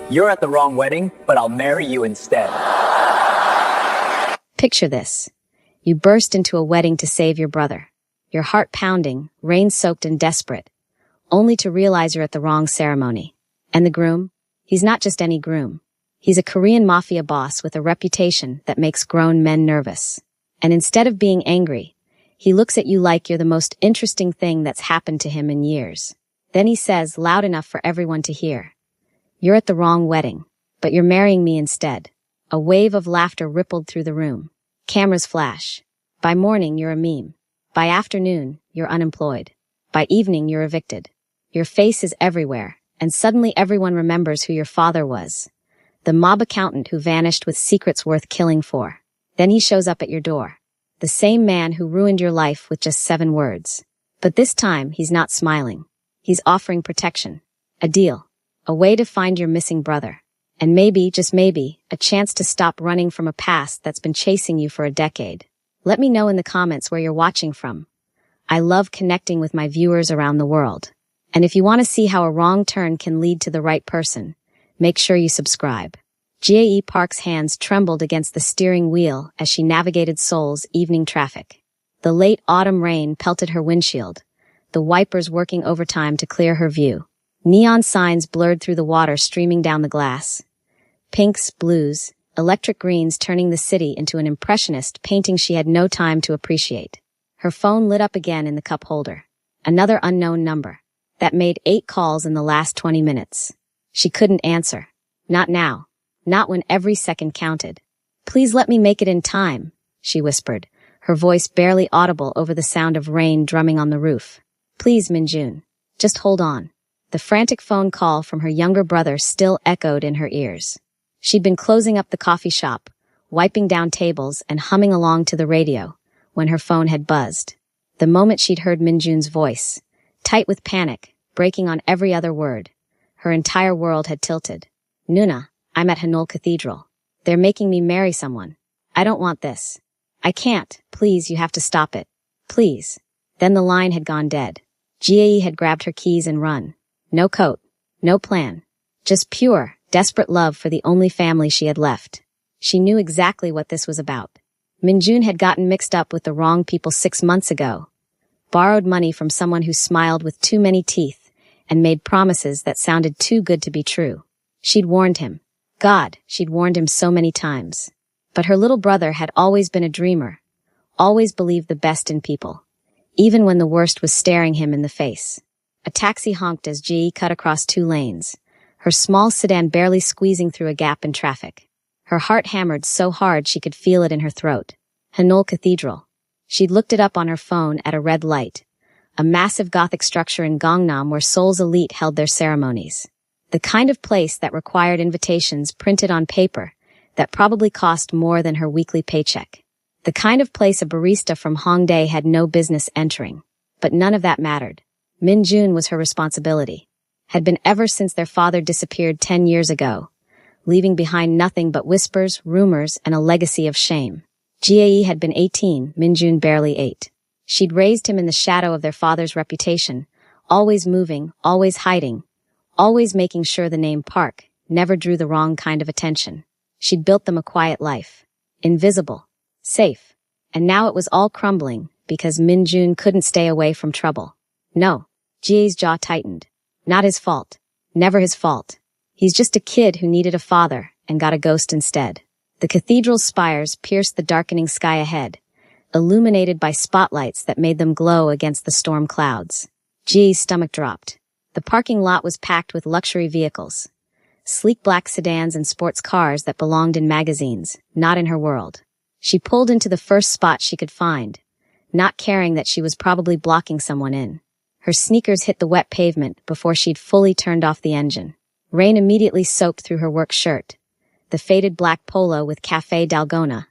You're at the wrong wedding, but I'll marry you instead. Picture this. You burst into a wedding to save your brother. Your heart pounding, rain-soaked and desperate, only to realize you're at the wrong ceremony. And the groom? He's not just any groom. He's a Korean mafia boss with a reputation that makes grown men nervous. And instead of being angry, he looks at you like you're the most interesting thing that's happened to him in years. Then he says, loud enough for everyone to hear, "You're at the wrong wedding, but you're marrying me instead." A wave of laughter rippled through the room. Cameras flash. By morning, you're a meme. By afternoon, you're unemployed. By evening, you're evicted. Your face is everywhere, and suddenly everyone remembers who your father was. The mob accountant who vanished with secrets worth killing for. Then he shows up at your door. The same man who ruined your life with just 7 words. But this time, he's not smiling. He's offering protection. A deal. A way to find your missing brother. And maybe, just maybe, a chance to stop running from a past that's been chasing you for a decade. Let me know in the comments where you're watching from. I love connecting with my viewers around the world. And if you want to see how a wrong turn can lead to the right person, make sure you subscribe. Jae Park's hands trembled against the steering wheel as she navigated Seoul's evening traffic. The late autumn rain pelted her windshield, the wipers working overtime to clear her view. Neon signs blurred through the water streaming down the glass. Pinks, blues, electric greens turning the city into an impressionist painting she had no time to appreciate. Her phone lit up again in the cup holder. Another unknown number. That made 8 calls in the last 20 minutes. She couldn't answer. Not now. Not when every second counted. "Please let me make it in time," she whispered, her voice barely audible over the sound of rain drumming on the roof. "Please, Minjun. Just hold on." The frantic phone call from her younger brother still echoed in her ears. She'd been closing up the coffee shop, wiping down tables and humming along to the radio, when her phone had buzzed. The moment she'd heard Minjun's voice, tight with panic, breaking on every other word, her entire world had tilted. "Nuna, I'm at Hanul Cathedral. They're making me marry someone. I don't want this. I can't. Please, you have to stop it. Please." Then the line had gone dead. Jae had grabbed her keys and run. No coat. No plan. Just pure, desperate love for the only family she had left. She knew exactly what this was about. Minjun had gotten mixed up with the wrong people 6 months ago. Borrowed money from someone who smiled with too many teeth and made promises that sounded too good to be true. She'd warned him. God, she'd warned him so many times. But her little brother had always been a dreamer, always believed the best in people, even when the worst was staring him in the face. A taxi honked as Ji cut across 2 lanes, her small sedan barely squeezing through a gap in traffic. Her heart hammered so hard she could feel it in her throat. Hanul Cathedral. She'd looked it up on her phone at a red light, a massive Gothic structure in Gangnam where Seoul's elite held their ceremonies. The kind of place that required invitations printed on paper that probably cost more than her weekly paycheck. The kind of place a barista from Hongdae had no business entering. But none of that mattered. Minjun was her responsibility. Had been ever since their father disappeared 10 years ago, leaving behind nothing but whispers, rumors, and a legacy of shame. Jae had been 18, Minjun barely 8. She'd raised him in the shadow of their father's reputation, always moving, always hiding, always making sure the name Park never drew the wrong kind of attention. She'd built them a quiet life. Invisible. Safe. And now it was all crumbling because Minjun couldn't stay away from trouble. No. Jae's jaw tightened. Not his fault. Never his fault. He's just a kid who needed a father and got a ghost instead. The cathedral's spires pierced the darkening sky ahead, illuminated by spotlights that made them glow against the storm clouds. Jae's stomach dropped. The parking lot was packed with luxury vehicles. Sleek black sedans and sports cars that belonged in magazines, not in her world. She pulled into the first spot she could find, not caring that she was probably blocking someone in. Her sneakers hit the wet pavement before she'd fully turned off the engine. Rain immediately soaked through her work shirt, the faded black polo with Café Dalgona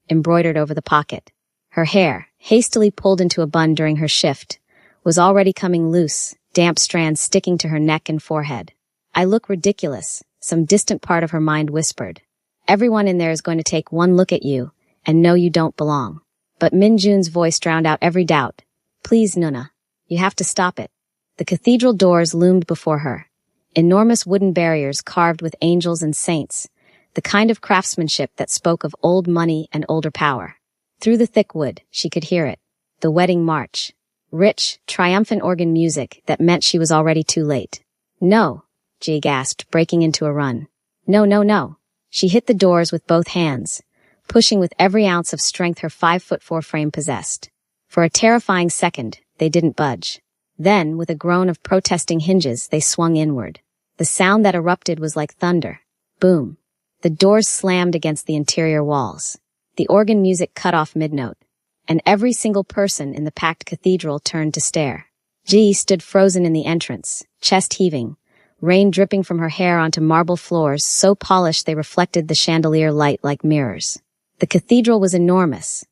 embroidered over the pocket. Her hair, hastily pulled into a bun during her shift, was already coming loose, damp strands sticking to her neck and forehead. "I look ridiculous," some distant part of her mind whispered. "Everyone in there is going to take one look at you and know you don't belong." But Minjun's voice drowned out every doubt. "Please, Nuna. You have to stop it." The cathedral doors loomed before her, Enormous wooden barriers carved with angels and saints, the kind of craftsmanship that spoke of old money and older power. Through the thick wood, she could hear it. The wedding march. Rich, triumphant organ music that meant she was already too late. No, G gasped, breaking into a run. No, no, no. She hit the doors with both hands, pushing with every ounce of strength her 5'4" frame possessed. For a terrifying second, they didn't budge. Then, with a groan of protesting hinges, they swung inward. The sound that erupted was like thunder. Boom. The doors slammed against the interior walls. The organ music cut off mid-note, and every single person in the packed cathedral turned to stare. G stood frozen in the entrance, chest heaving, rain dripping from her hair onto marble floors so polished they reflected the chandelier light like mirrors. The cathedral was enormous.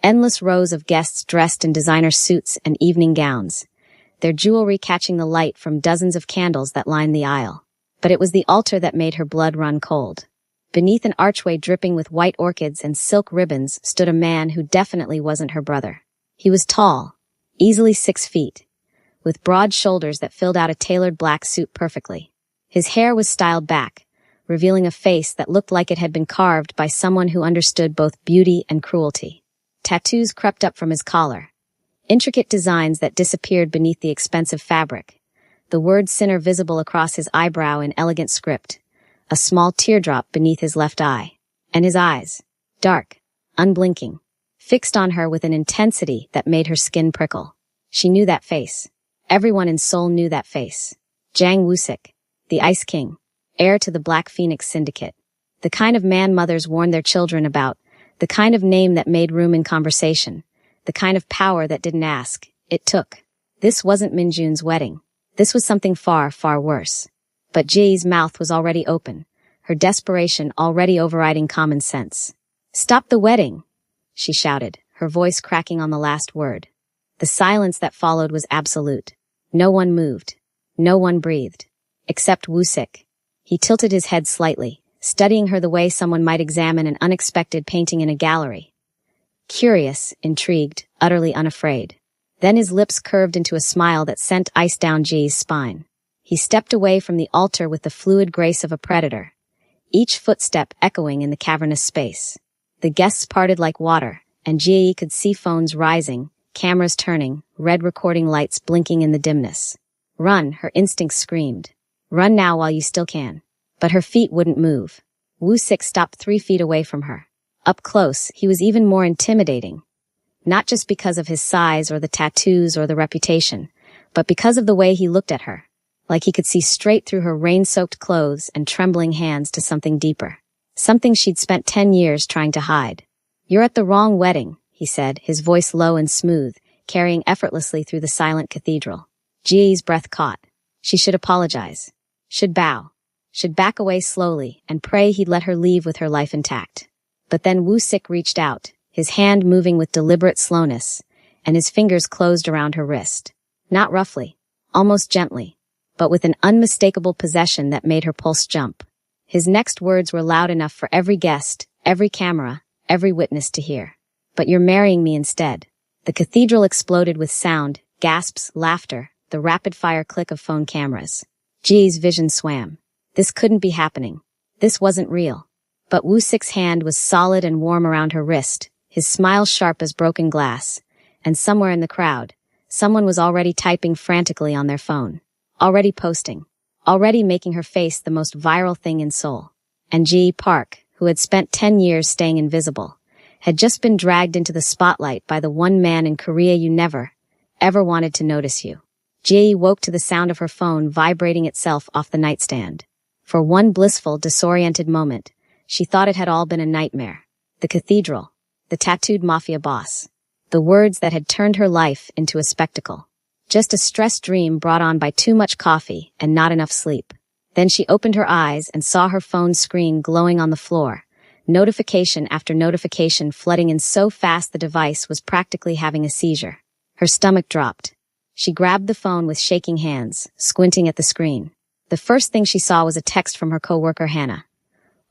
Endless rows of guests dressed in designer suits and evening gowns, their jewelry catching the light from dozens of candles that lined the aisle. But it was the altar that made her blood run cold. Beneath an archway dripping with white orchids and silk ribbons stood a man who definitely wasn't her brother. He was tall, easily 6 feet, with broad shoulders that filled out a tailored black suit perfectly. His hair was styled back, revealing a face that looked like it had been carved by someone who understood both beauty and cruelty. Tattoos crept up from his collar, intricate designs that disappeared beneath the expensive fabric, the word sinner visible across his eyebrow in elegant script, a small teardrop beneath his left eye, and his eyes, dark, unblinking, fixed on her with an intensity that made her skin prickle. She knew that face. Everyone in Seoul knew that face. Jang Woo-sik, the Ice King, heir to the Black Phoenix Syndicate. The kind of man mothers warned their children about, the kind of name that made room in conversation, the kind of power that didn't ask, it took. This wasn't Minjun's wedding. This was something far, far worse. But Ji's mouth was already open, her desperation already overriding common sense. "Stop the wedding!" she shouted, her voice cracking on the last word. The silence that followed was absolute. No one moved. No one breathed. Except Woo-sik. He tilted his head slightly, studying her the way someone might examine an unexpected painting in a gallery. Curious, intrigued, utterly unafraid. Then his lips curved into a smile that sent ice down Ji's spine. He stepped away from the altar with the fluid grace of a predator, each footstep echoing in the cavernous space. The guests parted like water, and Ji could see phones rising, cameras turning, red recording lights blinking in the dimness. Run, her instincts screamed. Run now while you still can. But her feet wouldn't move. Woo-sik stopped 3 feet away from her. Up close, he was even more intimidating. Not just because of his size or the tattoos or the reputation, but because of the way he looked at her. Like he could see straight through her rain-soaked clothes and trembling hands to something deeper. Something she'd spent 10 years trying to hide. "You're at the wrong wedding," he said, his voice low and smooth, carrying effortlessly through the silent cathedral. Ji's breath caught. She should apologize. Should bow. Should back away slowly and pray he'd let her leave with her life intact. But then Woo-sik reached out, his hand moving with deliberate slowness, and his fingers closed around her wrist. Not roughly, almost gently, but with an unmistakable possession that made her pulse jump. His next words were loud enough for every guest, every camera, every witness to hear. "But you're marrying me instead." The cathedral exploded with sound, gasps, laughter, the rapid-fire click of phone cameras. Ji's vision swam. This couldn't be happening. This wasn't real. But Woo-sik's hand was solid and warm around her wrist, his smile sharp as broken glass. And somewhere in the crowd, someone was already typing frantically on their phone. Already posting. Already making her face the most viral thing in Seoul. And Ji Park, who had spent 10 years staying invisible, had just been dragged into the spotlight by the one man in Korea you never, ever wanted to notice you. Ji woke to the sound of her phone vibrating itself off the nightstand. For one blissful, disoriented moment, she thought it had all been a nightmare. The cathedral, the tattooed Mafia boss, the words that had turned her life into a spectacle. Just a stressed dream brought on by too much coffee and not enough sleep. Then she opened her eyes and saw her phone screen glowing on the floor, notification after notification flooding in so fast the device was practically having a seizure. Her stomach dropped. She grabbed the phone with shaking hands, squinting at the screen. The first thing she saw was a text from her coworker Hannah.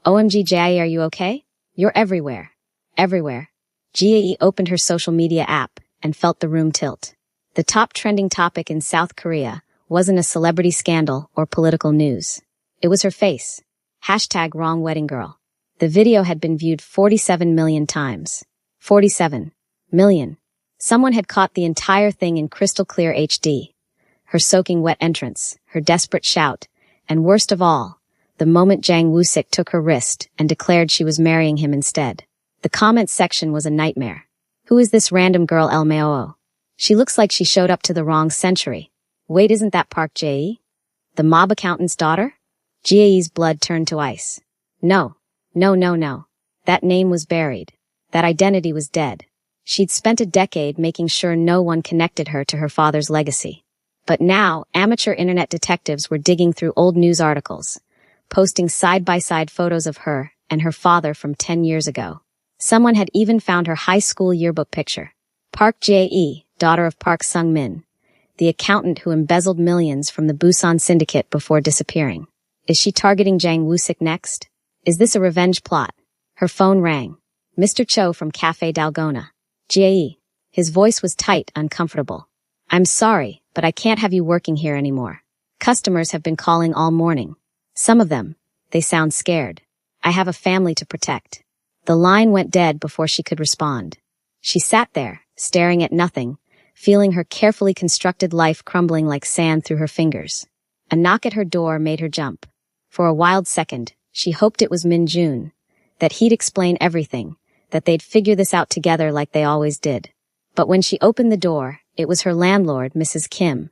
"OMG Jai, are you okay? You're everywhere." Everywhere. Ji opened her social media app and felt the room tilt. The top trending topic in South Korea wasn't a celebrity scandal or political news. It was her face. #WrongWeddingGirl. The video had been viewed 47 million times. 47 million. Someone had caught the entire thing in crystal clear HD. Her soaking wet entrance, her desperate shout, and worst of all, the moment Jang Woo-sik took her wrist and declared she was marrying him instead. The comments section was a nightmare. Who is this random girl LMAO? She looks like she showed up to the wrong century. Wait, isn't that Park Jae? The mob accountant's daughter? Jae's blood turned to ice. No. That name was buried. That identity was dead. She'd spent a decade making sure no one connected her to her father's legacy. But now, amateur internet detectives were digging through old news articles, posting side-by-side photos of her and her father from 10 years ago. Someone had even found her high school yearbook picture. Park Jae, daughter of Park Sung-min, the accountant who embezzled millions from the Busan syndicate before disappearing. Is she targeting Jang Woo-sik next? Is this a revenge plot? Her phone rang. Mr. Cho from Cafe Dalgona. Jae. His voice was tight, uncomfortable. I'm sorry, but I can't have you working here anymore. Customers have been calling all morning. Some of them, they sound scared. I have a family to protect. The line went dead before she could respond. She sat there, staring at nothing, feeling her carefully constructed life crumbling like sand through her fingers. A knock at her door made her jump. For a wild second, she hoped it was Min Jun, that he'd explain everything, that they'd figure this out together like they always did. But when she opened the door, it was her landlord, Mrs. Kim,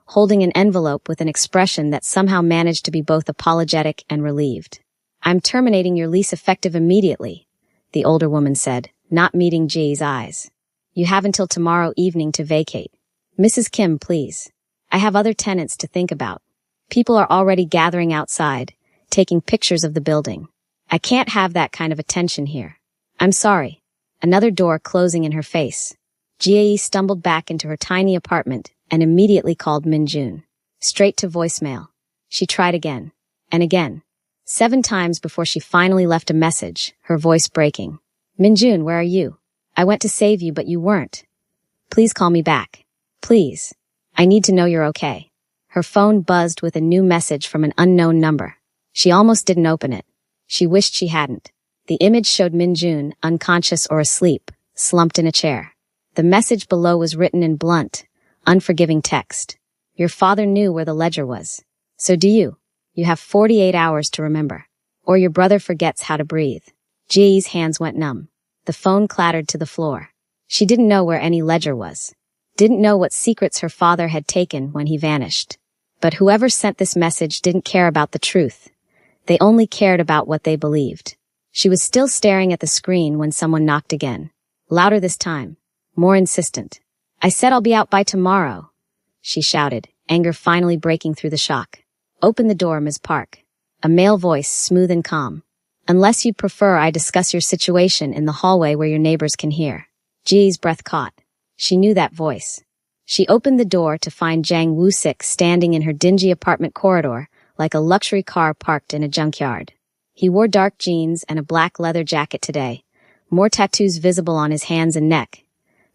holding an envelope with an expression that somehow managed to be both apologetic and relieved. I'm terminating your lease effective immediately, the older woman said, not meeting Ji's eyes. You have until tomorrow evening to vacate. Mrs. Kim, please. I have other tenants to think about. People are already gathering outside, taking pictures of the building. I can't have that kind of attention here. I'm sorry. Another door closing in her face. Ji stumbled back into her tiny apartment and immediately called Min Jun. Straight to voicemail. She tried again. And again. 7 times before she finally left a message, her voice breaking. Min Jun, where are you? I went to save you, but you weren't. Please call me back. Please. I need to know you're okay. Her phone buzzed with a new message from an unknown number. She almost didn't open it. She wished she hadn't. The image showed Min Jun, unconscious or asleep, slumped in a chair. The message below was written in blunt, unforgiving text. Your father knew where the ledger was. So do you. You have 48 hours to remember. Or your brother forgets how to breathe. Ji's hands went numb. The phone clattered to the floor. She didn't know where any ledger was. Didn't know what secrets her father had taken when he vanished. But whoever sent this message didn't care about the truth. They only cared about what they believed. She was still staring at the screen when someone knocked again. Louder this time. More insistent. I said I'll be out by tomorrow, she shouted, anger finally breaking through the shock. Open the door, Ms. Park. A male voice, smooth and calm. Unless you'd prefer I discuss your situation in the hallway where your neighbors can hear. Ji's breath caught. She knew that voice. She opened the door to find Jang Woo-sik standing in her dingy apartment corridor like a luxury car parked in a junkyard. He wore dark jeans and a black leather jacket today, more tattoos visible on his hands and neck.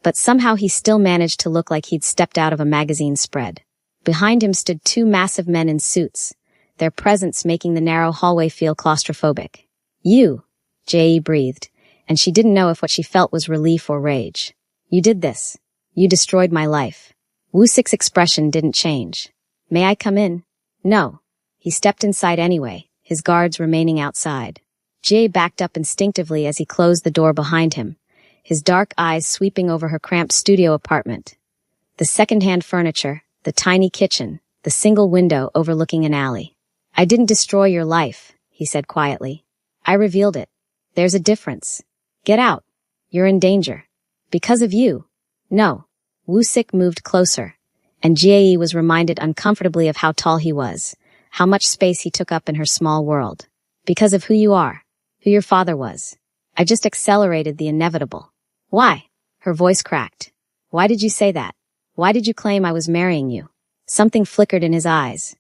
But somehow he still managed to look like he'd stepped out of a magazine spread. Behind him stood 2 massive men in suits, their presence making the narrow hallway feel claustrophobic. You, Jae breathed, and she didn't know if what she felt was relief or rage. You did this. You destroyed my life. Woo-sik's expression didn't change. May I come in? No. He stepped inside anyway, his guards remaining outside. Jae backed up instinctively as he closed the door behind him, his dark eyes sweeping over her cramped studio apartment. The second-hand furniture, the tiny kitchen, the single window overlooking an alley. I didn't destroy your life, he said quietly. I revealed it. There's a difference. Get out. You're in danger. Because of you. No. Woo-sik moved closer, and Jae was reminded uncomfortably of how tall he was, how much space he took up in her small world. Because of who you are, who your father was. I just accelerated the inevitable. Why? Her voice cracked. Why did you say that? Why did you claim I was marrying you? Something flickered in his eyes.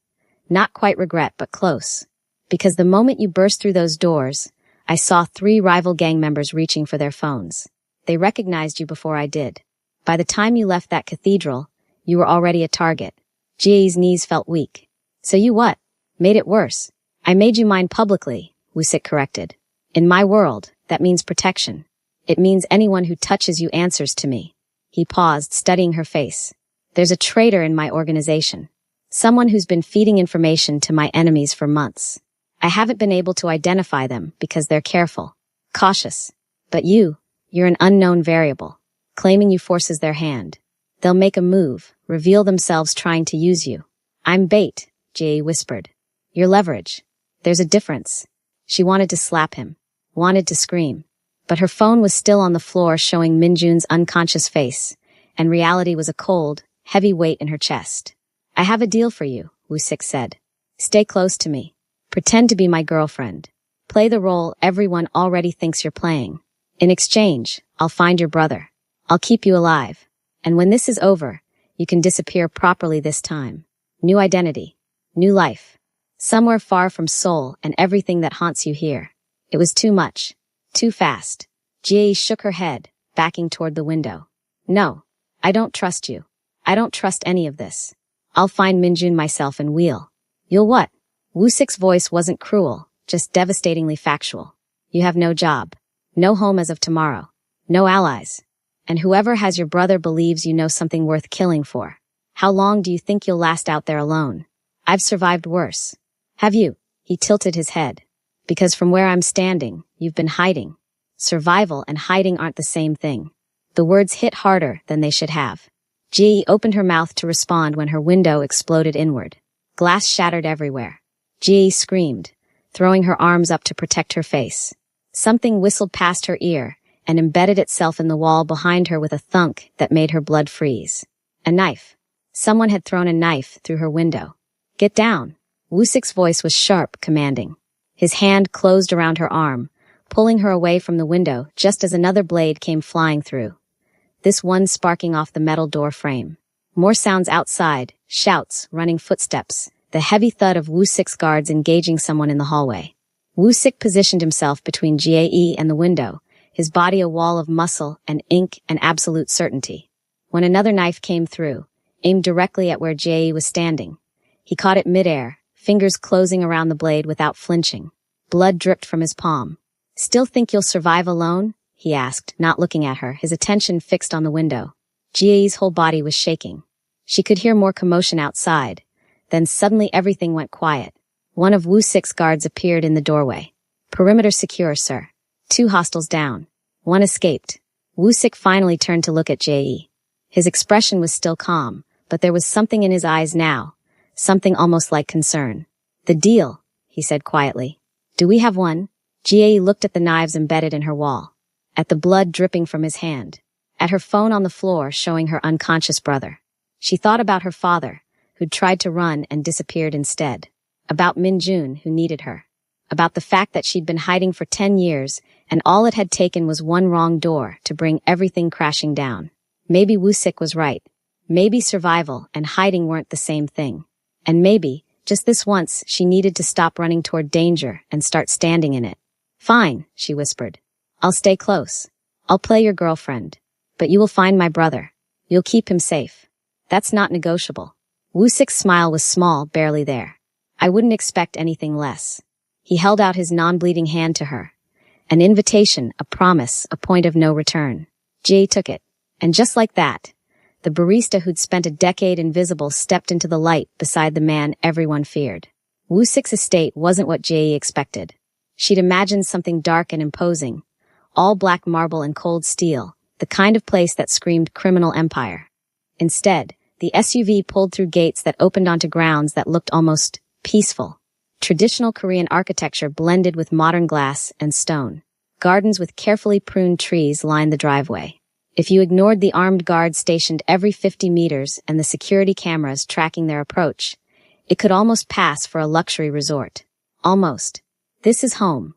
Not quite regret, but close. Because the moment you burst through those doors, I saw 3 rival gang members reaching for their phones. They recognized you before I did. By the time you left that cathedral, you were already a target. Ji's knees felt weak. So you what? Made it worse. I made you mine publicly, Woo-sik corrected. In my world, that means protection. It means anyone who touches you answers to me. He paused, studying her face. There's a traitor in my organization. Someone who's been feeding information to my enemies for months. I haven't been able to identify them because they're careful, cautious. But you're an unknown variable. Claiming you forces their hand. They'll make a move, reveal themselves trying to use you. I'm bait, Ji whispered. You're leverage. There's a difference. She wanted to slap him, wanted to scream. But her phone was still on the floor showing Minjun's unconscious face, and reality was a cold, heavy weight in her chest. I have a deal for you, Woo-sik said. Stay close to me. Pretend to be my girlfriend. Play the role everyone already thinks you're playing. In exchange, I'll find your brother. I'll keep you alive. And when this is over, you can disappear properly this time. New identity. New life. Somewhere far from Seoul and everything that haunts you here. It was too much. Too fast. Ji shook her head, backing toward the window. No, I don't trust you. I don't trust any of this. I'll find Minjun myself and we'll. You'll what? Woo-sik's voice wasn't cruel, just devastatingly factual. You have no job. No home as of tomorrow. No allies. And whoever has your brother believes you know something worth killing for. How long do you think you'll last out there alone? I've survived worse. Have you? He tilted his head. Because from where I'm standing, you've been hiding. Survival and hiding aren't the same thing. The words hit harder than they should have. Ji opened her mouth to respond when her window exploded inward. Glass shattered everywhere. Ji screamed, throwing her arms up to protect her face. Something whistled past her ear and embedded itself in the wall behind her with a thunk that made her blood freeze. A knife. Someone had thrown a knife through her window. Get down. Woo-sik's voice was sharp, commanding. His hand closed around her arm, pulling her away from the window just as another blade came flying through. This one sparking off the metal door frame. More sounds outside, shouts, running footsteps, the heavy thud of Woo-sik's guards engaging someone in the hallway. Woo-sik positioned himself between Jae and the window, his body a wall of muscle and ink and absolute certainty. When another knife came through, aimed directly at where Jae was standing, he caught it midair, fingers closing around the blade without flinching. Blood dripped from his palm. Still think you'll survive alone? He asked, not looking at her, his attention fixed on the window. Jae's whole body was shaking. She could hear more commotion outside. Then suddenly everything went quiet. One of Woo-sik's guards appeared in the doorway. Perimeter secure, sir. 2 hostiles down. 1 escaped. Woo-sik finally turned to look at Jae. His expression was still calm, but there was something in his eyes now. Something almost like concern. The deal, he said quietly. Do we have one? Jae looked at the knives embedded in her wall. At the blood dripping from his hand. At her phone on the floor showing her unconscious brother. She thought about her father, who'd tried to run and disappeared instead. About Minjun, who needed her. About the fact that she'd been hiding for 10 years, and all it had taken was one wrong door to bring everything crashing down. Maybe Woo-sik was right. Maybe survival and hiding weren't the same thing. And maybe, just this once, she needed to stop running toward danger and start standing in it. Fine, she whispered. I'll stay close. I'll play your girlfriend. But you will find my brother. You'll keep him safe. That's not negotiable. Woo-sik's smile was small, barely there. I wouldn't expect anything less. He held out his non-bleeding hand to her. An invitation, a promise, a point of no return. Jae took it. And just like that, the barista who'd spent a decade invisible stepped into the light beside the man everyone feared. Woo-sik's estate wasn't what Jae expected. She'd imagined something dark and imposing. All black marble and cold steel, the kind of place that screamed criminal empire. Instead, the SUV pulled through gates that opened onto grounds that looked almost peaceful. Traditional Korean architecture blended with modern glass and stone. Gardens with carefully pruned trees lined the driveway. If you ignored the armed guards stationed every 50 meters and the security cameras tracking their approach, it could almost pass for a luxury resort. Almost. This is home,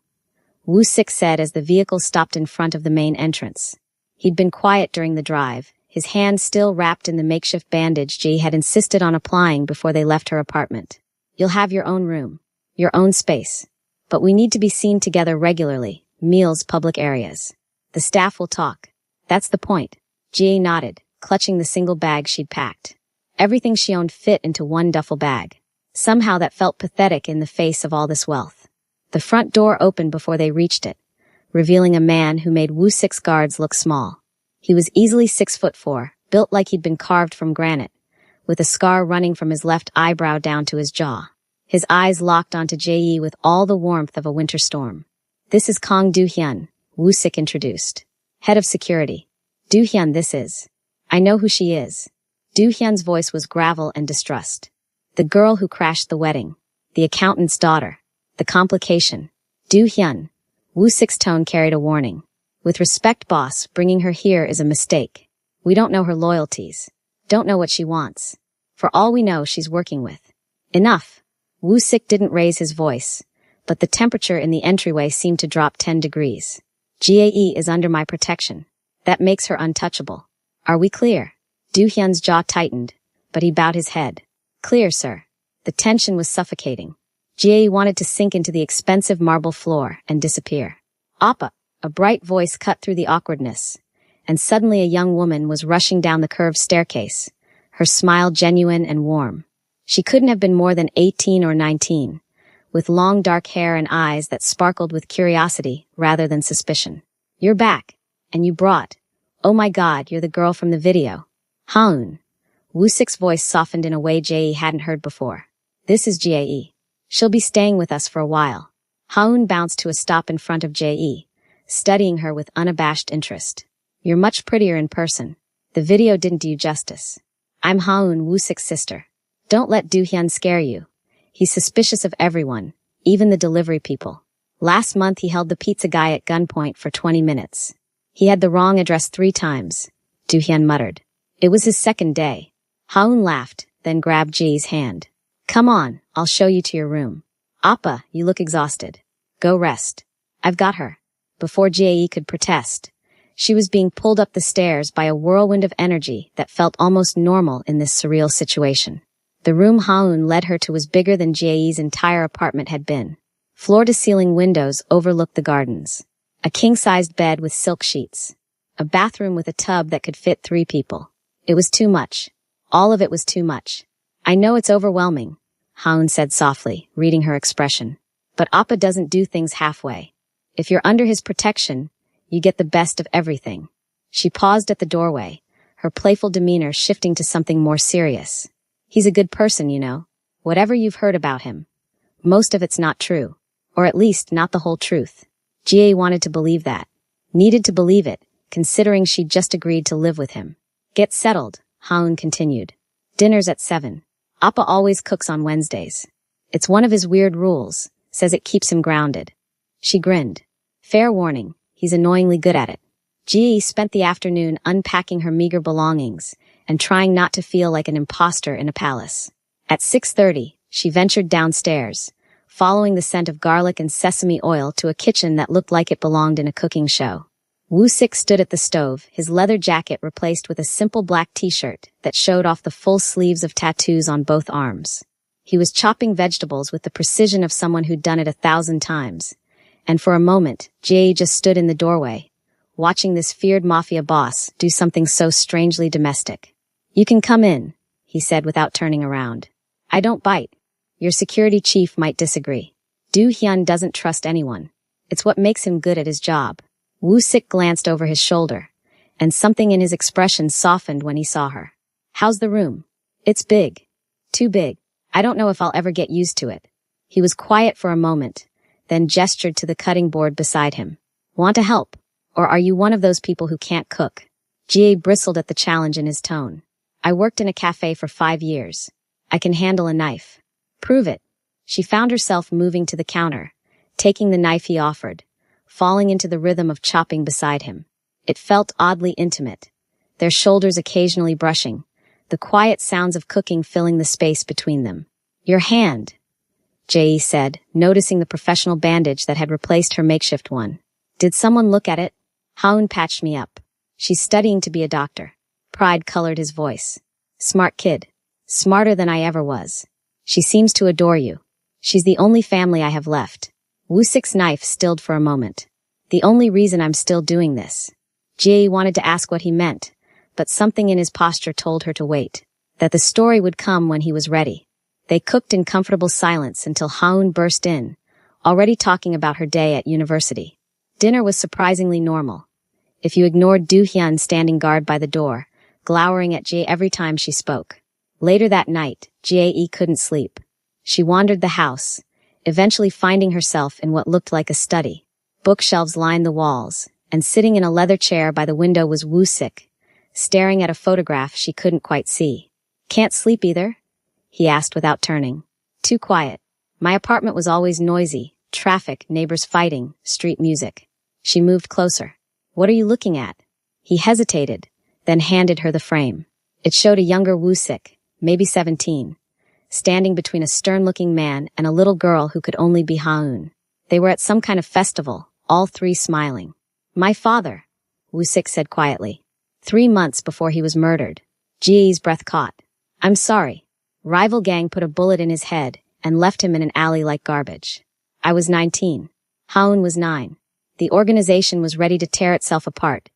Woo-sik said as the vehicle stopped in front of the main entrance. He'd been quiet during the drive, his hand still wrapped in the makeshift bandage Ji had insisted on applying before they left her apartment. You'll have your own room, your own space. But we need to be seen together regularly, meals, public areas. The staff will talk. That's the point. Ji nodded, clutching the single bag she'd packed. Everything she owned fit into one duffel bag. Somehow that felt pathetic in the face of all this wealth. The front door opened before they reached it, revealing a man who made Woo-sik's guards look small. He was easily 6'4", built like he'd been carved from granite, with a scar running from his left eyebrow down to his jaw. His eyes locked onto Jae with all the warmth of a winter storm. "This is Kang Do-hyun," Woo-sik introduced. "Head of security. Do-hyun, this is. I know who she is." Do-hyun's voice was gravel and distrust. "The girl who crashed the wedding. The accountant's daughter. The complication. Do-hyun." Woo-sik's tone carried a warning. "With respect, boss, bringing her here is a mistake. We don't know her loyalties. Don't know what she wants. For all we know, she's working with." "Enough." Woo-sik didn't raise his voice, but the temperature in the entryway seemed to drop 10 degrees. "Jae is under my protection. That makes her untouchable. Are we clear?" Do-hyun's jaw tightened, but he bowed his head. "Clear, sir." The tension was suffocating. Jae wanted to sink into the expensive marble floor and disappear. "Appa!" A bright voice cut through the awkwardness, and suddenly a young woman was rushing down the curved staircase, her smile genuine and warm. She couldn't have been more than 18 or 19, with long dark hair and eyes that sparkled with curiosity rather than suspicion. "You're back, and you brought. Oh my God, you're the girl from the video." "Haun." Woo-sik's voice softened in a way Jae hadn't heard before. "This is Jae. She'll be staying with us for a while." Haun bounced to a stop in front of Jae, studying her with unabashed interest. "You're much prettier in person. The video didn't do you justice." "I'm Haun, Woo-sik's sister. Don't let Do-hyun scare you. He's suspicious of everyone, even the delivery people. Last month he held the pizza guy at gunpoint for 20 minutes. He had the wrong address 3 times, Do-hyun muttered. It was his second day. Haun laughed, then grabbed Ji's hand. "Come on, I'll show you to your room. Appa, you look exhausted. Go rest. I've got her." Before Jae could protest, she was being pulled up the stairs by a whirlwind of energy that felt almost normal in this surreal situation. The room Haun led her to was bigger than Jae's entire apartment had been. Floor-to-ceiling windows overlooked the gardens. A king-sized bed with silk sheets. A bathroom with a tub that could fit 3 people. It was too much. All of it was too much. "I know it's overwhelming," Haun said softly, reading her expression. "But Appa doesn't do things halfway. If you're under his protection, you get the best of everything." She paused at the doorway, her playful demeanor shifting to something more serious. "He's a good person, you know. Whatever you've heard about him. Most of it's not true. Or at least not the whole truth." Jie wanted to believe that. Needed to believe it, considering she'd just agreed to live with him. "Get settled," Haun continued. "Dinner's at 7. Appa always cooks on Wednesdays. It's one of his weird rules, says it keeps him grounded." She grinned. Fair warning, he's annoyingly good at it. Jie spent the afternoon unpacking her meager belongings and trying not to feel like an imposter in a palace. At 6:30, she ventured downstairs, following the scent of garlic and sesame oil to a kitchen that looked like it belonged in a cooking show. Woo-sik stood at the stove, his leather jacket replaced with a simple black t-shirt that showed off the full sleeves of tattoos on both arms. He was chopping vegetables with the precision of someone who'd done it 1,000 times. And for a moment, Jie just stood in the doorway, watching this feared mafia boss do something so strangely domestic. "You can come in," he said without turning around. "I don't bite. Your security chief might disagree. Do-hyun doesn't trust anyone. It's what makes him good at his job." Woo-sik glanced over his shoulder, and something in his expression softened when he saw her. "How's the room?" "It's big. Too big. I don't know if I'll ever get used to it." He was quiet for a moment, then gestured to the cutting board beside him. "Want to help? Or are you one of those people who can't cook?" Jie bristled at the challenge in his tone. "I worked in a cafe for 5 years. I can handle a knife." "Prove it." She found herself moving to the counter, taking the knife he offered, falling into the rhythm of chopping beside him. It felt oddly intimate, their shoulders occasionally brushing, the quiet sounds of cooking filling the space between them. "Your hand," Jie said, noticing the professional bandage that had replaced her makeshift one. "Did someone look at it?" "Haun patched me up. She's studying to be a doctor." Pride colored his voice. "Smart kid. Smarter than I ever was. She seems to adore you. She's the only family I have left." Woo-sik's knife stilled for a moment. "The only reason I'm still doing this." Jie wanted to ask what he meant, but something in his posture told her to wait. that the story would come when he was ready. They cooked in comfortable silence until Haun burst in, already talking about her day at university. Dinner was surprisingly normal. If you ignored Do-hyun standing guard by the door, glowering at Jae every time she spoke. Later that night, Jae couldn't sleep. She wandered the house, eventually finding herself in what looked like a study. Bookshelves lined the walls, and sitting in a leather chair by the window was Woo-sik, staring at a photograph she couldn't quite see. "Can't sleep either?" he asked without turning. "Too quiet. My apartment was always noisy, traffic, neighbors fighting, street music." She moved closer. "What are you looking at?" He hesitated, then handed her the frame. It showed a younger Woo-sik, maybe 17, standing between a stern-looking man and a little girl who could only be Haun. They were at some kind of festival, all three smiling. "My father," Woo-sik said quietly. 3 months before he was murdered. Ji's breath caught. "I'm sorry. Rival gang put a bullet in his head and left him in an alley like garbage. I was 19. Haun was 9. The organization was ready to tear itself apart.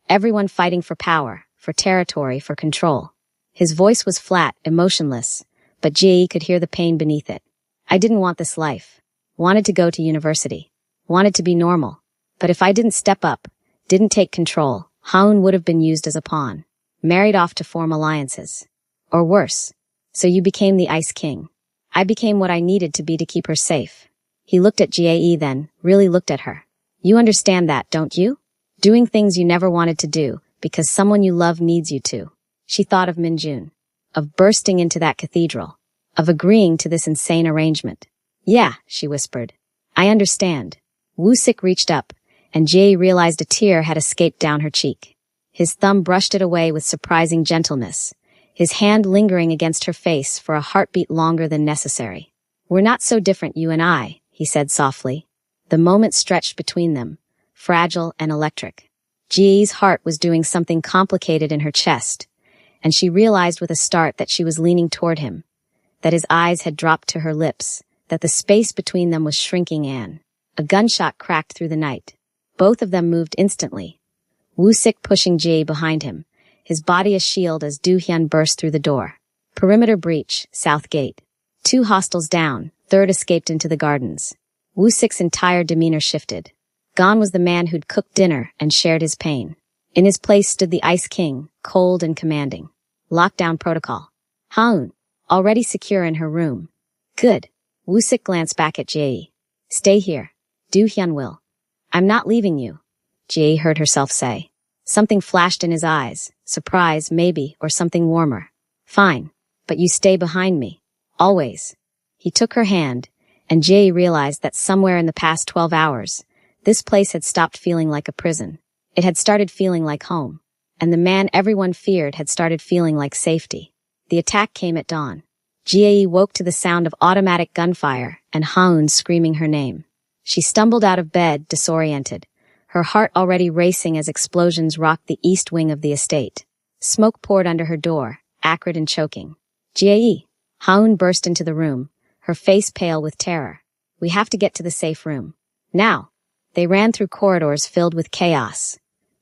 Everyone fighting for power, for territory, for control." His voice was flat, emotionless, but Ji could hear the pain beneath it. "I didn't want this life. Wanted to go to university. Wanted to be normal. But if I didn't step up, didn't take control, Haun would have been used as a pawn. Married off to form alliances. Or worse. So you became the Ice King. I became what I needed to be to keep her safe." He looked at Jae then, really looked at her. "You understand that, don't you? Doing things you never wanted to do, because someone you love needs you to." She thought of Minjun. Of bursting into that cathedral. Of agreeing to this insane arrangement. "Yeah," she whispered. "I understand." Woo-sik reached up, and Jae realized a tear had escaped down her cheek. His thumb brushed it away with surprising gentleness, his hand lingering against her face for a heartbeat longer than necessary. "We're not so different, you and I," he said softly. The moment stretched between them, fragile and electric. Ji's heart was doing something complicated in her chest, and she realized with a start that she was leaning toward him, that his eyes had dropped to her lips, that the space between them was shrinking. A gunshot cracked through the night. Both of them moved instantly. Woo-sik pushing Ji behind him, his body a shield as Do-hyun burst through the door. Perimeter breach, south gate. 2 hostiles down, 3rd escaped into the gardens. Woo-sik's entire demeanor shifted. Gone was the man who'd cooked dinner and shared his pain. In his place stood the Ice King, cold and commanding. Lockdown protocol. Haun, already secure in her room. "Good." Woo-sik glanced back at Jae. "Stay here. Do-hyun will." "I'm not leaving you," Jae heard herself say. Something flashed in his eyes, surprise maybe, or something warmer. "Fine. But you stay behind me. Always." He took her hand, and Jae realized that somewhere in the past 12 hours, this place had stopped feeling like a prison. It had started feeling like home. And the man everyone feared had started feeling like safety. The attack came at dawn. Jae woke to the sound of automatic gunfire and Haun screaming her name. She stumbled out of bed, disoriented, her heart already racing as explosions rocked the east wing of the estate. Smoke poured under her door, acrid and choking. "Jae!" Haun burst into the room, her face pale with terror. "We have to get to the safe room. Now!" They ran through corridors filled with chaos.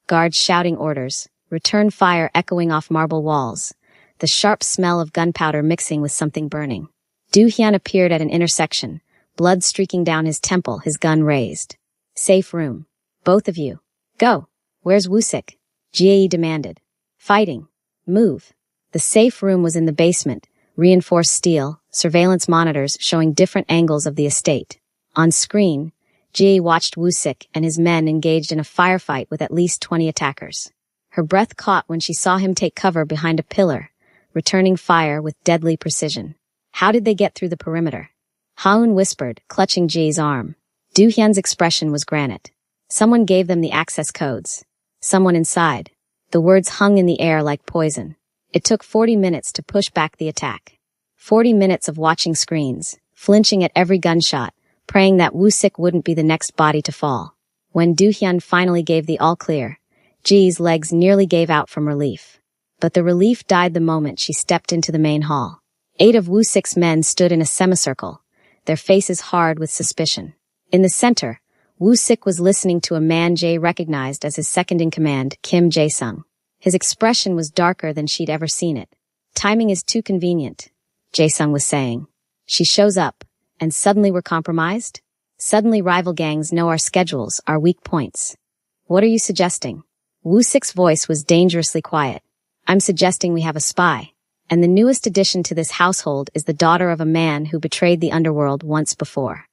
Guards shouting orders, return fire echoing off marble walls, the sharp smell of gunpowder mixing with something burning. Do-hyun appeared at an intersection, blood streaking down his temple, his gun raised. "Safe room. Both of you. Go." "Where's Woo-sik?" Jae demanded. "Fighting. Move." The safe room was in the basement, reinforced steel, surveillance monitors showing different angles of the estate. On screen, Jae watched Woo-sik and his men engaged in a firefight with at least 20 attackers. Her breath caught when she saw him take cover behind a pillar, returning fire with deadly precision. How did they get through the perimeter? Haun whispered, clutching Jae's arm. Do-hyun's expression was granite. Someone gave them the access codes. Someone inside. The words hung in the air like poison. It took 40 minutes to push back the attack. 40 minutes of watching screens, flinching at every gunshot, praying that Woo-sik wouldn't be the next body to fall. When Do-hyun finally gave the all-clear, Ji's legs nearly gave out from relief. But the relief died the moment she stepped into the main hall. 8 of Woo-sik's men stood in a semicircle, their faces hard with suspicion. In the center, Woo-sik was listening to a man Jae recognized as his second-in-command, Kim Jae-sung. His expression was darker than she'd ever seen it. Timing is too convenient, Jae-sung was saying. She shows up, and suddenly we're compromised? Suddenly rival gangs know our schedules, our weak points. What are you suggesting? Woo-sik's voice was dangerously quiet. I'm suggesting we have a spy. And the newest addition to this household is the daughter of a man who betrayed the underworld once before.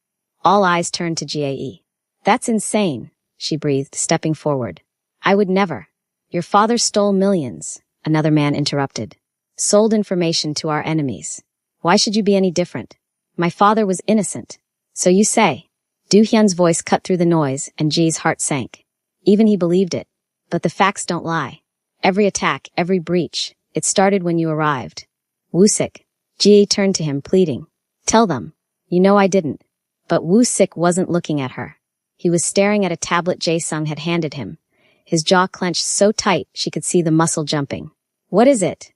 All eyes turned to Jae. That's insane, she breathed, stepping forward. I would never. Your father stole millions, another man interrupted. Sold information to our enemies. Why should you be any different? My father was innocent. So you say. Do-hyun's voice cut through the noise, and Ji's heart sank. Even he believed it. But the facts don't lie. Every attack, every breach, it started when you arrived. Woo-sik. Ji turned to him, pleading. Tell them. You know I didn't. But Woo-sik wasn't looking at her. He was staring at a tablet Jae-sung had handed him. His jaw clenched so tight she could see the muscle jumping. What is it?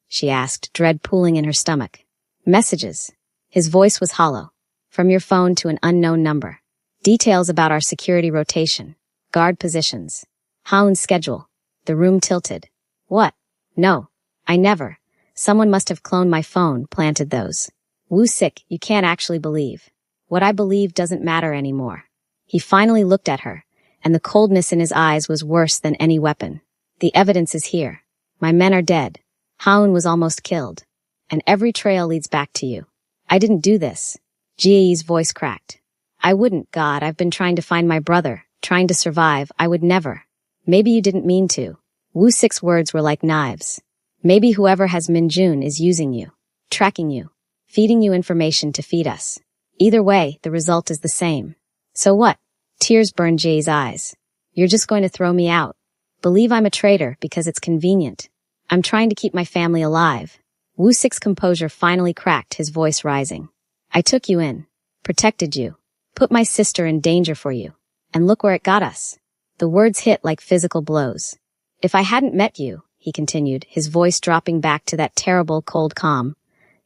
She asked, dread pooling in her stomach. Messages. His voice was hollow. From your phone to an unknown number. Details about our security rotation. Guard positions. Haun's schedule. The room tilted. What? No. I never. Someone must have cloned my phone, planted those. Woo-sik, you can't actually believe. What I believe doesn't matter anymore. He finally looked at her, and the coldness in his eyes was worse than any weapon. The evidence is here. My men are dead. Haun was almost killed. And every trail leads back to you. I didn't do this. Ji's voice cracked. I wouldn't, God, I've been trying to find my brother, trying to survive, I would never. Maybe you didn't mean to. Woo-sik's words were like knives. Maybe whoever has Min-jun is using you, tracking you, feeding you information to feed us. Either way, the result is the same. So what? Tears burned Ji's eyes. You're just going to throw me out. Believe I'm a traitor because it's convenient. I'm trying to keep my family alive. Woo-sik's composure finally cracked, his voice rising. I took you in, protected you, put my sister in danger for you. And look where it got us. The words hit like physical blows. If I hadn't met you, he continued, his voice dropping back to that terrible, cold calm,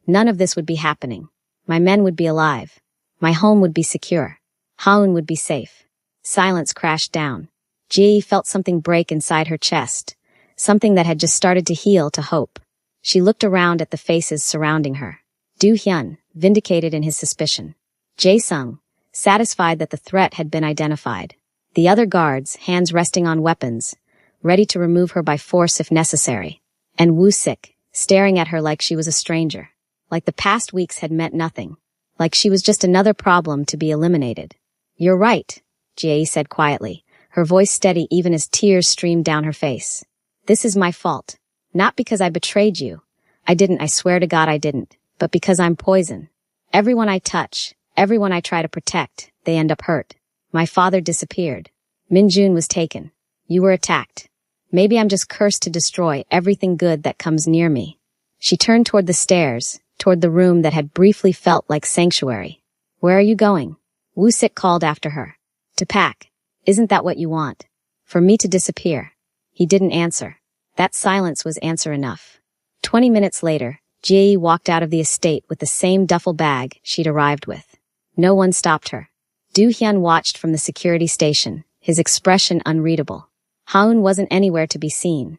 none of this would be happening. My men would be alive. My home would be secure. Haun would be safe. Silence crashed down. Ji felt something break inside her chest, something that had just started to heal to hope. She looked around at the faces surrounding her. Do-hyun, vindicated in his suspicion. Jae-sung, satisfied that the threat had been identified. The other guards, hands resting on weapons, ready to remove her by force if necessary. And Woo-sik, staring at her like she was a stranger. Like the past weeks had meant nothing. Like she was just another problem to be eliminated. You're right, Jae said quietly, her voice steady even as tears streamed down her face. This is my fault. Not because I betrayed you. I swear to God I didn't. But because I'm poison. Everyone I touch, everyone I try to protect, they end up hurt. My father disappeared. Min-jun was taken. You were attacked. Maybe I'm just cursed to destroy everything good that comes near me. She turned toward the stairs, toward the room that had briefly felt like sanctuary. Where are you going? Woo-sik called after her. To pack. Isn't that what you want? For me to disappear. He didn't answer. That silence was answer enough. 20 minutes later, Ji walked out of the estate with the same duffel bag she'd arrived with. No one stopped her. Do-hyun watched from the security station, his expression unreadable. Haun wasn't anywhere to be seen.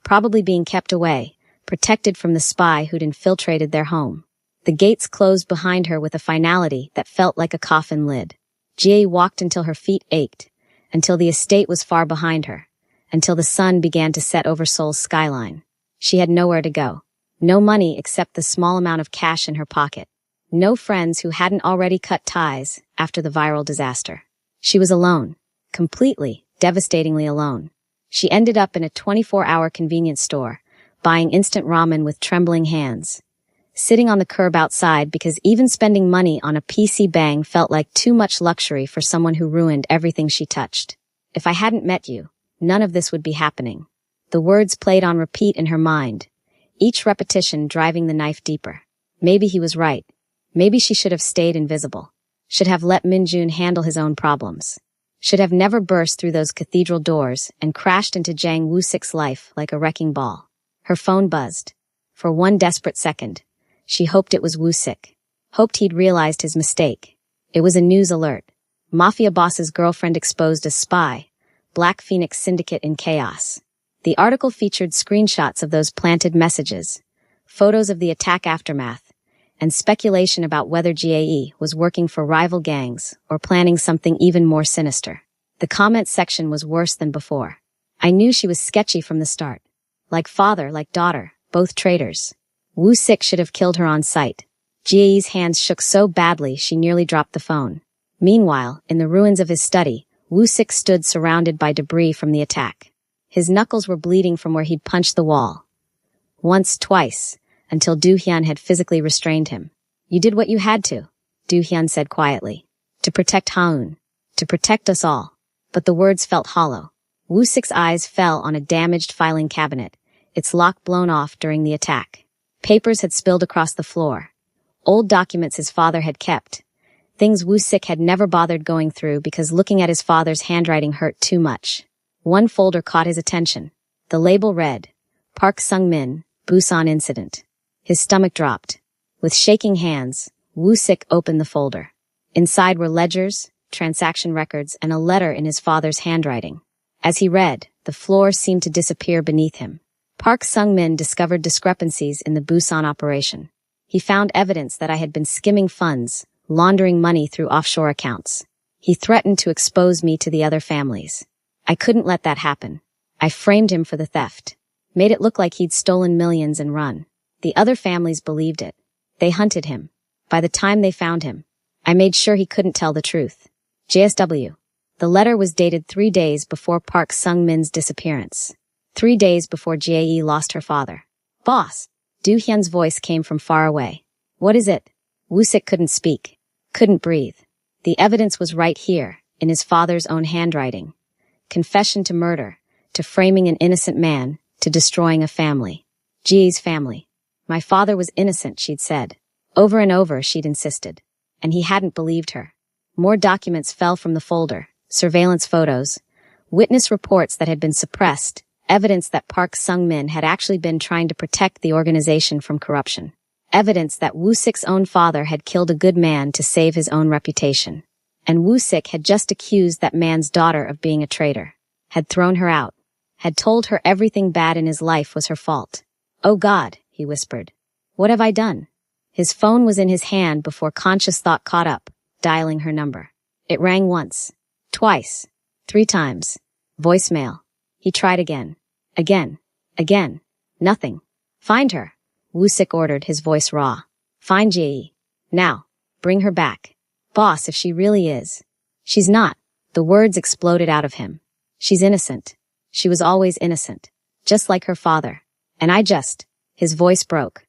Probably being kept away, protected from the spy who'd infiltrated their home. The gates closed behind her with a finality that felt like a coffin lid. Ji walked until her feet ached, until the estate was far behind her, until the sun began to set over Seoul's skyline. She had nowhere to go. No money except the small amount of cash in her pocket. No friends who hadn't already cut ties after the viral disaster. She was alone. Completely, devastatingly alone. She ended up in a 24-hour convenience store, buying instant ramen with trembling hands. Sitting on the curb outside because even spending money on a PC bang felt like too much luxury for someone who ruined everything she touched. If I hadn't met you, none of this would be happening. The words played on repeat in her mind, each repetition driving the knife deeper. Maybe he was right. Maybe she should have stayed invisible. Should have let Min-jun handle his own problems. Should have never burst through those cathedral doors and crashed into Jang Woo-sik's life like a wrecking ball. Her phone buzzed. For one desperate second, she hoped it was Woo-sik. Hoped he'd realized his mistake. It was a news alert. Mafia boss's girlfriend exposed as spy. Black Phoenix syndicate in chaos. The article featured screenshots of those planted messages, photos of the attack aftermath, and speculation about whether GAE was working for rival gangs or planning something even more sinister. The comments section was worse than before. I knew she was sketchy from the start. Like father, like daughter, both traitors. Woo-sik should have killed her on sight. GAE's hands shook so badly she nearly dropped the phone. Meanwhile, in the ruins of his study, Woo-sik stood surrounded by debris from the attack. His knuckles were bleeding from where he'd punched the wall. Once, twice, until Do-hyun had physically restrained him. You did what you had to, Do-hyun said quietly. To protect Ha-eun. To protect us all. But the words felt hollow. Woo-sik's eyes fell on a damaged filing cabinet, its lock blown off during the attack. Papers had spilled across the floor. Old documents his father had kept. Things Woo-sik had never bothered going through because looking at his father's handwriting hurt too much. One folder caught his attention. The label read, Park Sung-min, Busan Incident. His stomach dropped. With shaking hands, Woo-sik opened the folder. Inside were ledgers, transaction records, and a letter in his father's handwriting. As he read, the floor seemed to disappear beneath him. Park Sung-min discovered discrepancies in the Busan operation. He found evidence that I had been skimming funds, laundering money through offshore accounts. He threatened to expose me to the other families. I couldn't let that happen. I framed him for the theft. Made it look like he'd stolen millions and run. The other families believed it. They hunted him. By the time they found him, I made sure he couldn't tell the truth. JSW. The letter was dated 3 days before Park Sung-min's disappearance. 3 days before GAE lost her father. Boss! Do-hyun's voice came from far away. What is it? Woo-sik couldn't speak. Couldn't breathe. The evidence was right here, in his father's own handwriting. Confession to murder, to framing an innocent man, to destroying a family. GAE's family. My father was innocent, she'd said. Over and over, she'd insisted. And he hadn't believed her. More documents fell from the folder. Surveillance photos. Witness reports that had been suppressed. Evidence that Park Sung-min had actually been trying to protect the organization from corruption. Evidence that Woo-sik's own father had killed a good man to save his own reputation. And Woo-sik had just accused that man's daughter of being a traitor. Had thrown her out. Had told her everything bad in his life was her fault. Oh God, he whispered. What have I done? His phone was in his hand before conscious thought caught up, dialing her number. It rang once. Twice. 3 times. Voicemail. He tried again. Again. Again. Nothing. Find her. Woo-sik ordered, his voice raw. Find GAE. Now. Bring her back. Boss, if she really is. She's not. The words exploded out of him. She's innocent. She was always innocent. Just like her father. And his voice broke.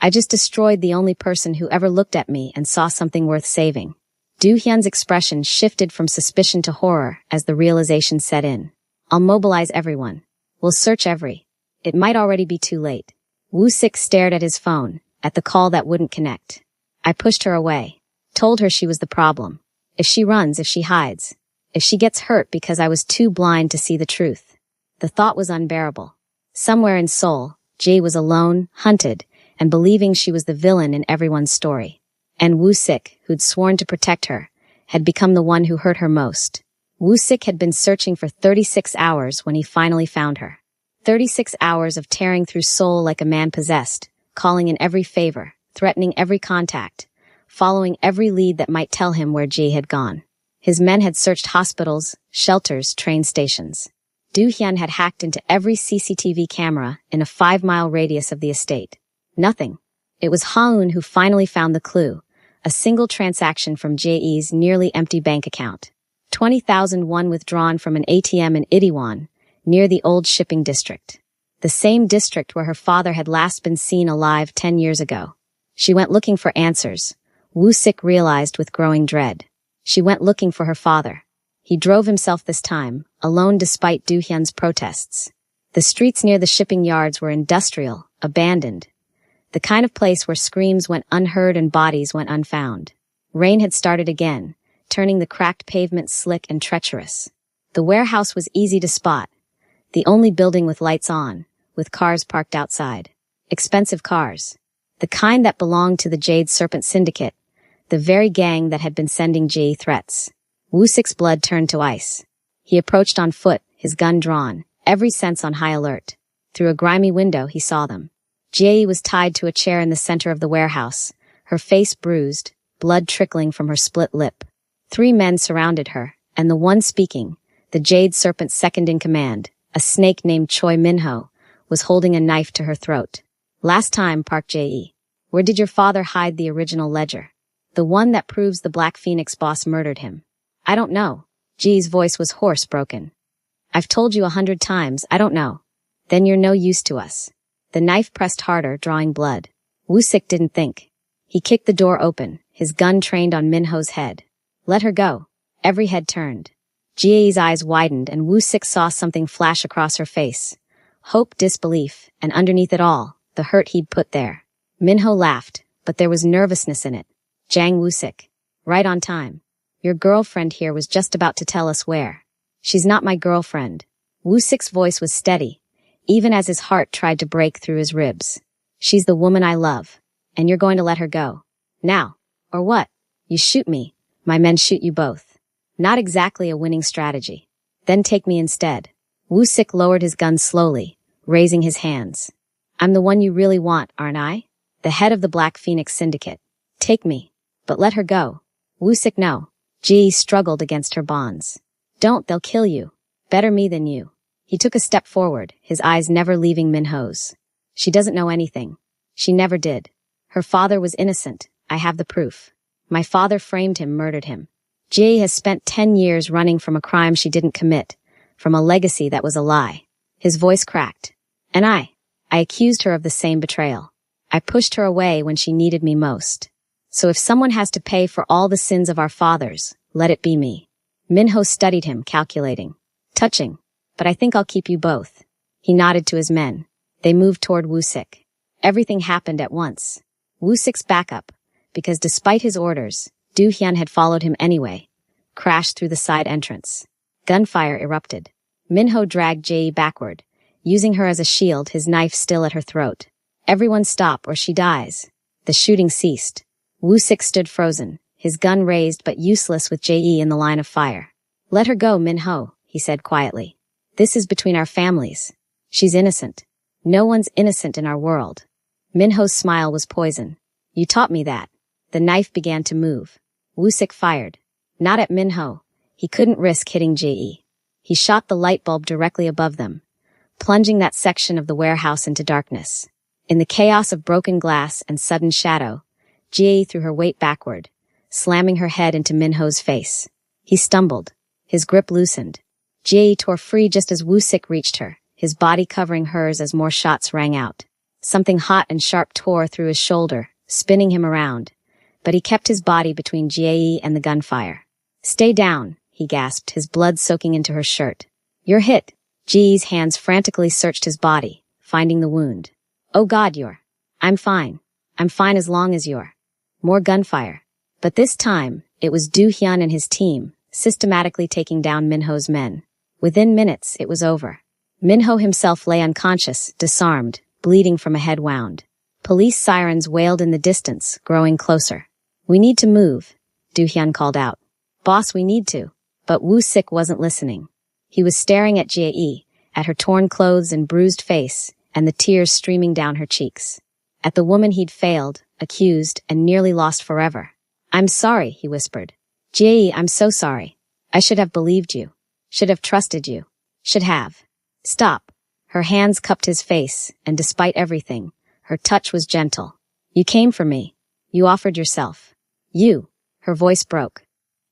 I just destroyed the only person who ever looked at me and saw something worth saving. Do-hyun's expression shifted from suspicion to horror as the realization set in. I'll mobilize everyone. We'll search every. It might already be too late. Woo-sik stared at his phone, at the call that wouldn't connect. I pushed her away. Told her she was the problem. If she runs, if she hides. If she gets hurt because I was too blind to see the truth. The thought was unbearable. Somewhere in Seoul, Jae was alone, hunted, and believing she was the villain in everyone's story. And Woo-sik, who'd sworn to protect her, had become the one who hurt her most. Woo-sik had been searching for 36 hours when he finally found her. 36 hours of tearing through Seoul like a man possessed, calling in every favor, threatening every contact, following every lead that might tell him where Jae had gone. His men had searched hospitals, shelters, train stations. Do-hyun had hacked into every CCTV camera in a 5-mile radius of the estate. Nothing. It was Ha-eun who finally found the clue, a single transaction from Jae's nearly empty bank account. 20,000 won withdrawn from an ATM in Itaewon, near the old shipping district. The same district where her father had last been seen alive 10 years ago. She went looking for answers. Woo-sik realized with growing dread. She went looking for her father. He drove himself this time, alone despite Do-hyun's protests. The streets near the shipping yards were industrial, abandoned. The kind of place where screams went unheard and bodies went unfound. Rain had started again, turning the cracked pavement slick and treacherous. The warehouse was easy to spot. The only building with lights on, with cars parked outside. Expensive cars. The kind that belonged to the Jade Serpent Syndicate, the very gang that had been sending Jae threats. Woo-sik's blood turned to ice. He approached on foot, his gun drawn, every sense on high alert. Through a grimy window, he saw them. Jie was tied to a chair in the center of the warehouse, her face bruised, blood trickling from her split lip. 3 men surrounded her, and the one speaking, the Jade Serpent's second in command, a snake named Choi Minho, was holding a knife to her throat. Last time, Park Jae. Where did your father hide the original ledger? The one that proves the Black Phoenix boss murdered him. I don't know. Ji's voice was hoarse, broken. I've told you 100 times, I don't know. Then you're no use to us. The knife pressed harder, drawing blood. Woo-sik didn't think. He kicked the door open, his gun trained on Minho's head. Let her go. Every head turned. Jie's eyes widened and Woo-sik saw something flash across her face. Hope, disbelief, and underneath it all, the hurt he'd put there. Minho laughed, but there was nervousness in it. Jang Woo-sik. Right on time. Your girlfriend here was just about to tell us where. She's not my girlfriend. Woo-sik's voice was steady, even as his heart tried to break through his ribs. She's the woman I love, and you're going to let her go. Now. Or what? You shoot me. My men shoot you both. Not exactly a winning strategy. Then take me instead. Woo-sik lowered his gun slowly, raising his hands. I'm the one you really want, aren't I? The head of the Black Phoenix Syndicate. Take me. But let her go. Woo-sik, no. Ji struggled against her bonds. Don't, they'll kill you. Better me than you. He took a step forward, his eyes never leaving Minho's. She doesn't know anything. She never did. Her father was innocent. I have the proof. My father framed him, murdered him. Ji has spent 10 years running from a crime she didn't commit, from a legacy that was a lie. His voice cracked. And I accused her of the same betrayal. I pushed her away when she needed me most. So if someone has to pay for all the sins of our fathers, let it be me. Minho studied him, calculating. Touching. But I think I'll keep you both. He nodded to his men. They moved toward Woo-sik. Everything happened at once. Woo-sik's backup, because despite his orders, Do-hyun had followed him anyway, crashed through the side entrance. Gunfire erupted. Minho dragged Jae backward, using her as a shield, his knife still at her throat. Everyone stop or she dies. The shooting ceased. Woo-sik stood frozen, his gun raised but useless with Jae in the line of fire. Let her go, Minho, he said quietly. This is between our families. She's innocent. No one's innocent in our world. Minho's smile was poison. You taught me that. The knife began to move. Woo-sik fired. Not at Minho. He couldn't risk hitting Jae. He shot the light bulb directly above them, plunging that section of the warehouse into darkness. In the chaos of broken glass and sudden shadow, Jae threw her weight backward, slamming her head into Minho's face. He stumbled. His grip loosened. Jae tore free just as Woo-sik reached her, his body covering hers as more shots rang out. Something hot and sharp tore through his shoulder, spinning him around. But he kept his body between Jae and the gunfire. Stay down, he gasped, his blood soaking into her shirt. You're hit. Jae's hands frantically searched his body, finding the wound. Oh God, I'm fine. I'm fine as long as you're. More gunfire. But this time, it was Do-hyun and his team, systematically taking down Minho's men. Within minutes, it was over. Minho himself lay unconscious, disarmed, bleeding from a head wound. Police sirens wailed in the distance, growing closer. We need to move, Do-hyun called out. Boss, we need to. But Woo-sik wasn't listening. He was staring at Jae, at her torn clothes and bruised face, and the tears streaming down her cheeks. At the woman he'd failed, accused, and nearly lost forever. I'm sorry, he whispered. Jae, I'm so sorry. I should have believed you. Should have trusted you. Should have. Stop. Her hands cupped his face, and despite everything, her touch was gentle. You came for me. You offered yourself. You. Her voice broke.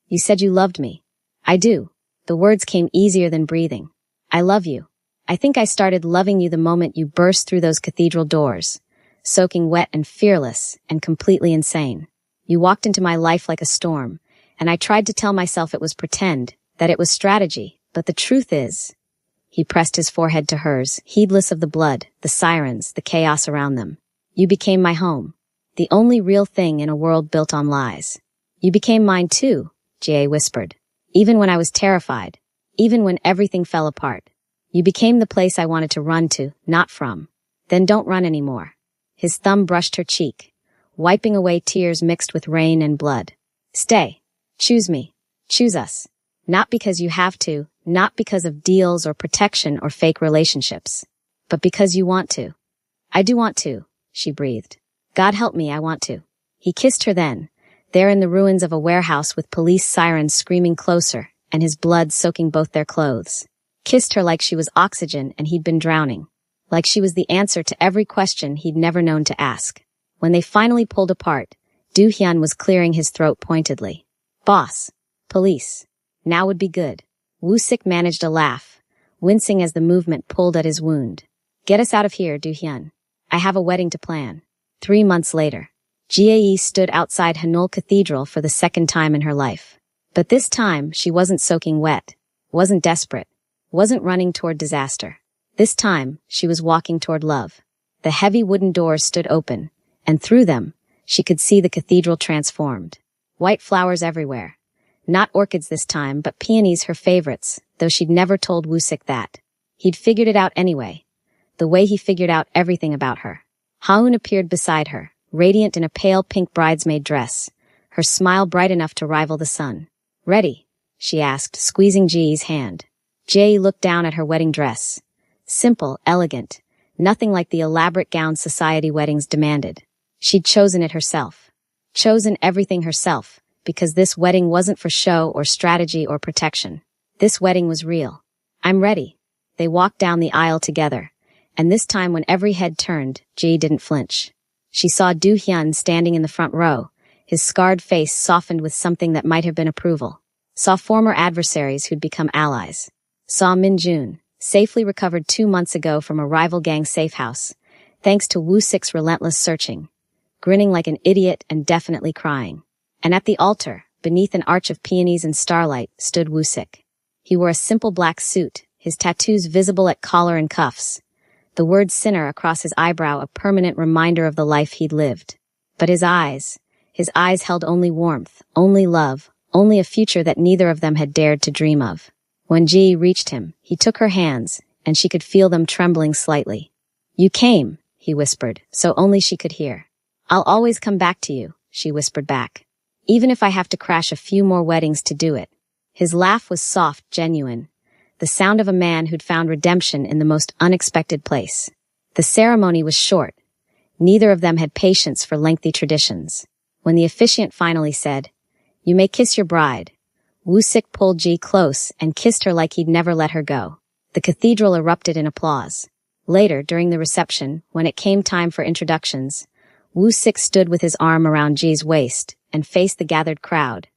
You said you loved me. I do. The words came easier than breathing. I love you. I think I started loving you the moment you burst through those cathedral doors, soaking wet and fearless and completely insane. You walked into my life like a storm, and I tried to tell myself it was pretend, that it was strategy, but the truth is... He pressed his forehead to hers, heedless of the blood, the sirens, the chaos around them. You became my home. The only real thing in a world built on lies. You became mine too, Jae whispered. Even when I was terrified. Even when everything fell apart. You became the place I wanted to run to, not from. Then don't run anymore. His thumb brushed her cheek, wiping away tears mixed with rain and blood. Stay. Choose me. Choose us. Not because you have to, not because of deals or protection or fake relationships, but because you want to. I do want to, she breathed. God help me, I want to. He kissed her then, there in the ruins of a warehouse with police sirens screaming closer, and his blood soaking both their clothes. Kissed her like she was oxygen and he'd been drowning. Like she was the answer to every question he'd never known to ask. When they finally pulled apart, Do-hyun was clearing his throat pointedly. Boss. Police. Now would be good. Woo-sik managed a laugh, wincing as the movement pulled at his wound. Get us out of here, Do-hyun. I have a wedding to plan. 3 months later, Jae stood outside Hanul Cathedral for the second time in her life. But this time, she wasn't soaking wet, wasn't desperate, wasn't running toward disaster. This time, she was walking toward love. The heavy wooden doors stood open, and through them, she could see the cathedral transformed. White flowers everywhere. Not orchids this time, but peonies, her favorites, though she'd never told Woo-sik that. He'd figured it out anyway, the way he figured out everything about her. Ha-eun appeared beside her, radiant in a pale pink bridesmaid dress, her smile bright enough to rival the sun. Ready? She asked, squeezing Ji's hand. Jae looked down at her wedding dress. Simple, elegant, nothing like the elaborate gown society weddings demanded. She'd chosen it herself. Chosen everything herself, because this wedding wasn't for show or strategy or protection. This wedding was real. I'm ready. They walked down the aisle together, and this time when every head turned, Ji didn't flinch. She saw Do-hyun standing in the front row, his scarred face softened with something that might have been approval. Saw former adversaries who'd become allies. Saw Min-jun, safely recovered 2 months ago from a rival gang safe house, thanks to Woo-sik's relentless searching, grinning like an idiot and definitely crying. And at the altar, beneath an arch of peonies and starlight, stood Woo-sik. He wore a simple black suit, his tattoos visible at collar and cuffs. The word sinner across his eyebrow a permanent reminder of the life he'd lived. But his eyes held only warmth, only love, only a future that neither of them had dared to dream of. When Ji reached him, he took her hands, and she could feel them trembling slightly. You came, he whispered, so only she could hear. I'll always come back to you, she whispered back. Even if I have to crash a few more weddings to do it. His laugh was soft, genuine. The sound of a man who'd found redemption in the most unexpected place. The ceremony was short. Neither of them had patience for lengthy traditions. When the officiant finally said, You may kiss your bride, Woo-sik pulled Ji close and kissed her like he'd never let her go. The cathedral erupted in applause. Later, during the reception, when it came time for introductions, Woo-sik stood with his arm around Ji's waist and faced the gathered crowd.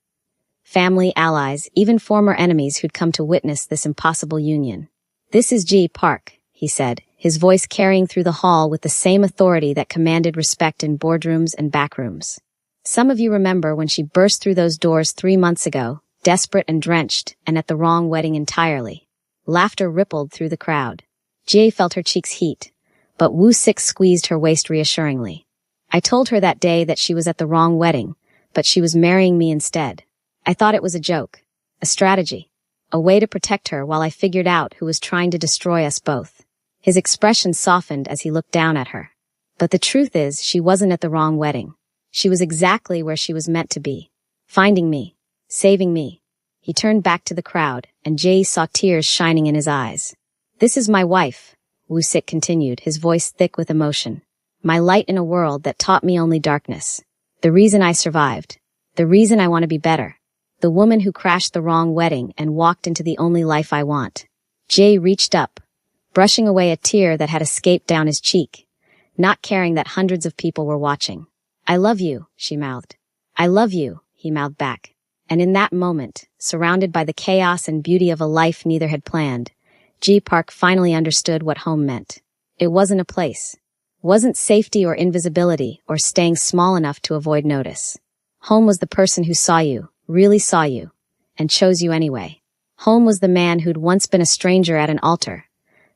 Family, allies, even former enemies who'd come to witness this impossible union. This is Ji Park, he said, his voice carrying through the hall with the same authority that commanded respect in boardrooms and backrooms. Some of you remember when she burst through those doors 3 months ago, desperate and drenched, and at the wrong wedding entirely. Laughter rippled through the crowd. Ji felt her cheeks heat, but Woo-sik squeezed her waist reassuringly. I told her that day that she was at the wrong wedding, but she was marrying me instead. I thought it was a joke, a strategy, a way to protect her while I figured out who was trying to destroy us both. His expression softened as he looked down at her. But the truth is, she wasn't at the wrong wedding. She was exactly where she was meant to be. Finding me. Saving me. He turned back to the crowd, and Jay saw tears shining in his eyes. This is my wife, Woo-sik continued, his voice thick with emotion. My light in a world that taught me only darkness. The reason I survived. The reason I want to be better. The woman who crashed the wrong wedding and walked into the only life I want. Jay reached up, brushing away a tear that had escaped down his cheek, not caring that hundreds of people were watching. I love you, she mouthed. I love you, he mouthed back. And in that moment, surrounded by the chaos and beauty of a life neither had planned, Ji Park finally understood what home meant. It wasn't a place. Wasn't safety or invisibility or staying small enough to avoid notice. Home was the person who saw you, really saw you, and chose you anyway. Home was the man who'd once been a stranger at an altar,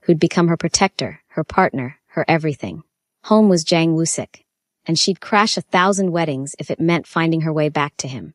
who'd become her protector, her partner, her everything. Home was Jang Woo-sik, and she'd crash 1,000 weddings if it meant finding her way back to him.